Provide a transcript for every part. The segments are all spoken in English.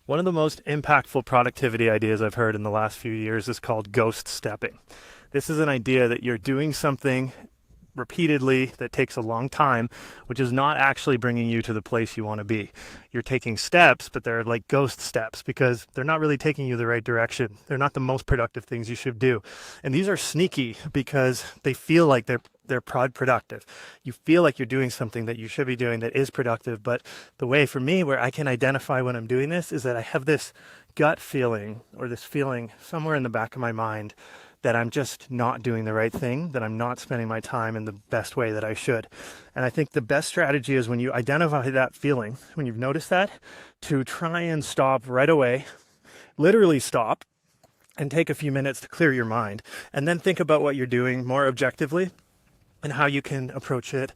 One of the most impactful productivity ideas I've heard in the last few years is called ghost stepping. This is an idea that you're doing something repeatedly that takes a long time, which is not actually bringing you to the place you want to be. You're taking steps, but they're like ghost steps because they're not really taking you the right direction. They're not the most productive things you should do. And these are sneaky because they feel like they're productive. You feel like you're doing something that you should be doing that is productive, but the way for me where I can identify when I'm doing this is that I have this gut feeling or this feeling somewhere in the back of my mind that I'm just not doing the right thing, that I'm not spending my time in the best way that I should. And I think the best strategy is when you identify that feeling, when you've noticed that, to try and stop right away, literally stop, and take a few minutes to clear your mind. And then think about what you're doing more objectively and how you can approach it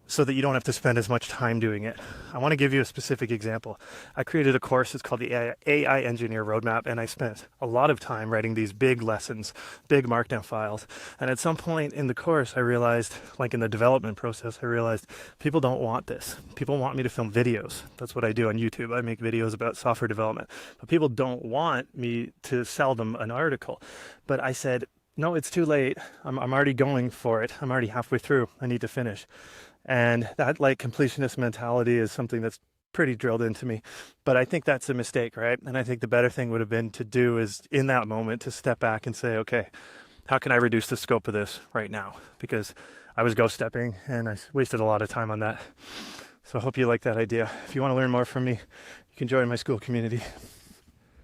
so that you don't have to spend as much time doing it. I want to give you a specific example. I created a course, it's called the AI Engineer Roadmap, and I spent a lot of time writing these big lessons, big markdown files. And at some point in the course, I realized, like in the development process, I realized people don't want this. People want me to film videos. That's what I do on YouTube. I make videos about software development. But people don't want me to sell them an article. But I said, no, it's too late. I'm already going for it. I'm already halfway through. I need to finish. And that like completionist mentality is something that's pretty drilled into me. But I think that's a mistake, right? And I think the better thing would have been to do is in that moment to step back and say, okay, how can I reduce the scope of this right now? Because I was ghost stepping and I wasted a lot of time on that. So I hope you like that idea. If you want to learn more from me, you can join my Skool community.